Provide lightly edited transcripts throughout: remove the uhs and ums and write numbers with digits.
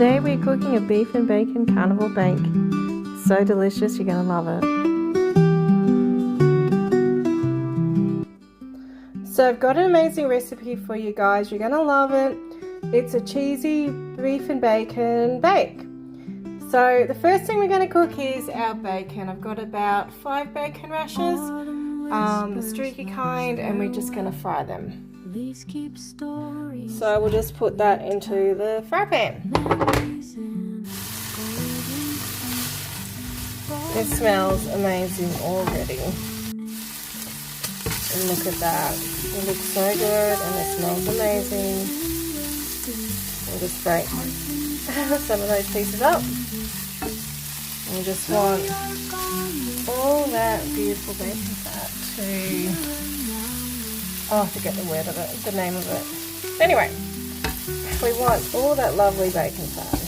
Today we're cooking a beef and bacon carnivore bake. So delicious, you're gonna love it. So I've got an amazing recipe for you guys, you're gonna love it. It's a cheesy beef and bacon bake. So the first thing we're gonna cook is our bacon. I've got about 5 bacon rashers, the streaky kind, and we're just gonna fry them. So we'll just put that into the fry pan. It smells amazing already. And look at that. It looks so good and it smells amazing. We'll just break some of those pieces up. And we just want all that beautiful bacon fat to... Oh, I forget the word of it, the name of it. Anyway, we want all that lovely bacon fat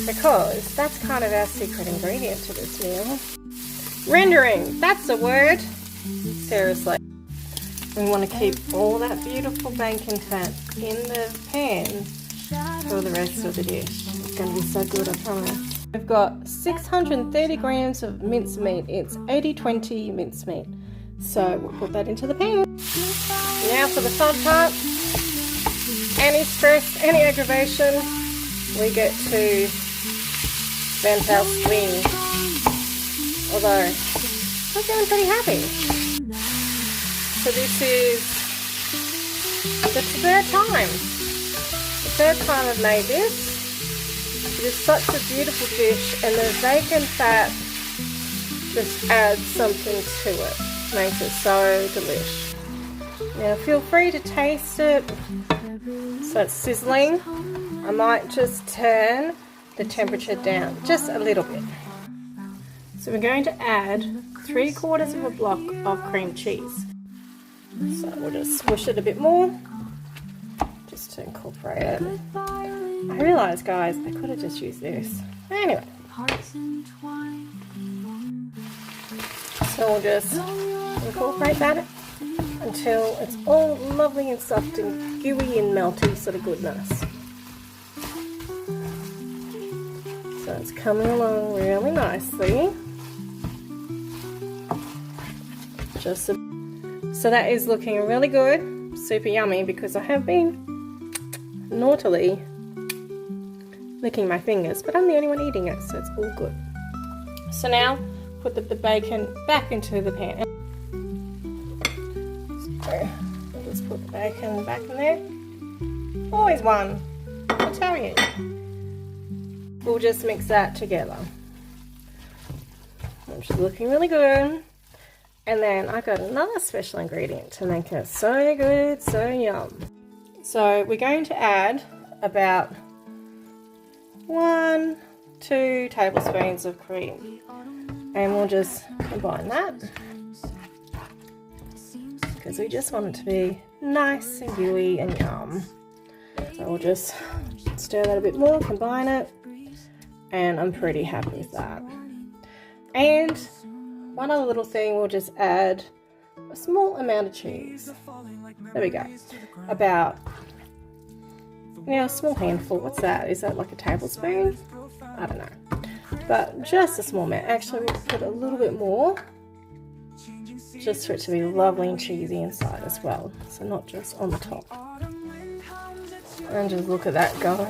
because that's kind of our secret ingredient to this meal. Rendering, that's the word. Seriously. We want to keep all that beautiful bacon fat in the pan for the rest of the dish. It's going to be so good, I promise. We've got 630 grams of mincemeat. It's 80-20 mincemeat. So we'll put that into the pan. Now for the fun part. Any stress, any aggravation, we get to vent our spleen. Although, I'm feeling pretty happy. So this is the third time. The third time I've made this. It is such a beautiful dish and the bacon fat just adds something to it. Makes it so delish. Now feel free to taste it. So it's sizzling. I might just turn the temperature down just a little bit. So we're going to add 3/4 of a block of cream cheese. So we'll just squish it a bit more just to incorporate it. I realise, guys, I could have just used this. Anyway. So we'll just incorporate that until it's all lovely and soft and gooey and melty sort of goodness. So it's coming along really nicely. So that is looking really good, super yummy, because I have been naughtily licking my fingers, but I'm the only one eating it, so it's all good. So now put the bacon back into the pan. So we'll just put the bacon back in there. Always one, I tell you. We'll just mix that together, which is looking really good. And then I got another special ingredient to make it so good, so yum. So we're going to add about 1-2 tablespoons of cream. And we'll just combine that because we just want it to be nice and gooey and yum. So we'll just stir that a bit more, combine it, and I'm pretty happy with that. And one other little thing, we'll just add a small amount of cheese. There we go. About, a small handful. What's that? Is that like a tablespoon? I don't know. But just a small amount. Actually, we'll put a little bit more just for it to be lovely and cheesy inside as well. So not just on the top. And just look at that go.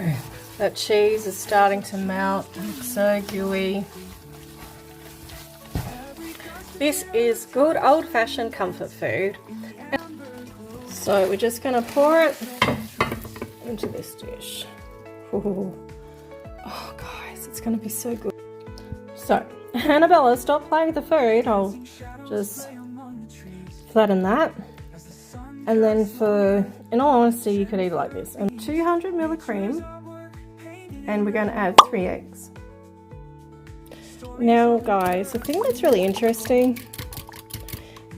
That cheese is starting to melt. It's so gooey. This is good old-fashioned comfort food. So we're just going to pour it into this dish. Ooh. Oh, guys, it's going to be so good. So, Annabella, stop playing with the food. I'll just flatten that. And then in all honesty, you could eat it like this. And 200 ml of cream. And we're going to add 3 eggs. Now, guys, the thing that's really interesting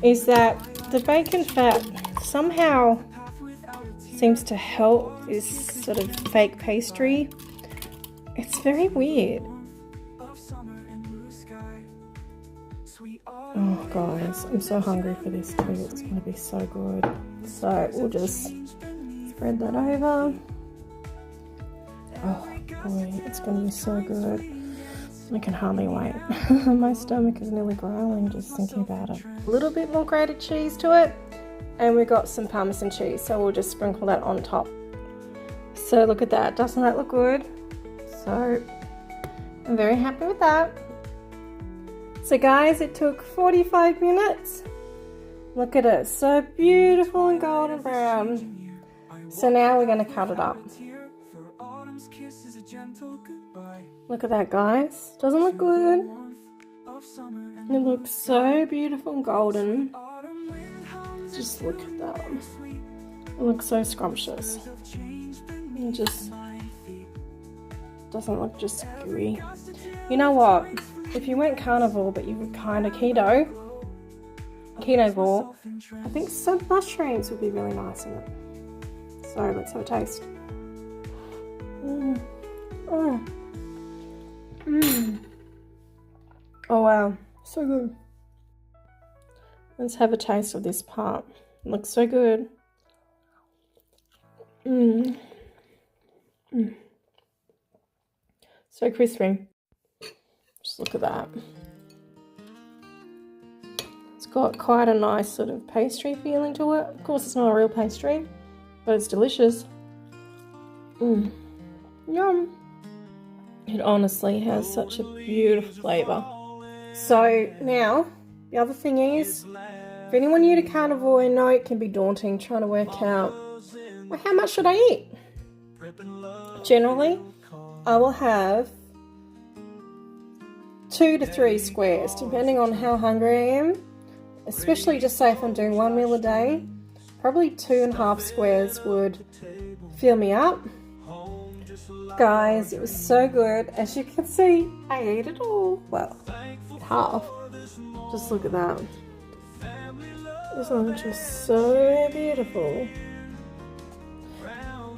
is that the bacon fat somehow seems to help this sort of fake pastry. It's very weird. Oh, guys, I'm so hungry for this too. It's going to be so good. So we'll just spread that over. Oh, Boy, it's going to be so good. I can hardly wait. My stomach is nearly growling just thinking about it. A little bit more grated cheese to it. And we got some Parmesan cheese, so we'll just sprinkle that on top. So look at that. Doesn't that look good? So I'm very happy with that. So guys, it took 45 minutes. Look at it. So beautiful and golden brown. So now we're going to cut it up. Look at that, guys. Doesn't it look good? It looks so beautiful and golden. Just look at that. It looks so scrumptious. It just doesn't look just gooey. You know what? If you went carnivore but you were kind of ketovore, I think some mushrooms would be really nice in it. So let's have a taste. Oh. Oh wow, so good. Let's have a taste of this part. It looks so good. So crispy. Just look at that. It's got quite a nice sort of pastry feeling to it. Of course, it's not a real pastry, but it's delicious. Yum. It honestly has such a beautiful flavour. So now, the other thing is, for anyone new to carnivore, I know it can be daunting trying to work out, well, how much should I eat? Generally, I will have 2 to 3 squares, depending on how hungry I am. Especially just say if I'm doing 1 meal a day, probably 2.5 squares would fill me up. Guys, it was so good. As you can see, I ate it all. Well, half. Just look at that. Isn't it just so beautiful?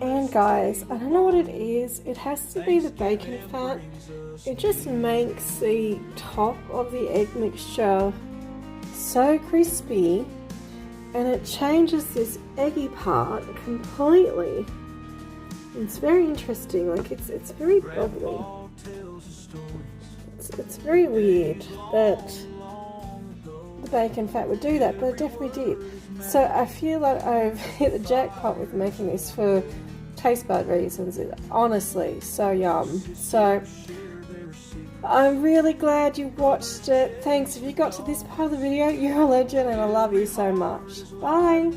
And guys, I don't know what it is. It has to be the bacon fat. It just makes the top of the egg mixture so crispy, and it changes this eggy part completely. It's very interesting. Like it's very bubbly. It's very weird that the bacon fat would do that, but it definitely did. So I feel like I've hit the jackpot with making this for taste bud reasons. Honestly, so yum. So I'm really glad you watched it. Thanks. If you got to this part of the video, you're a legend and I love you so much. Bye.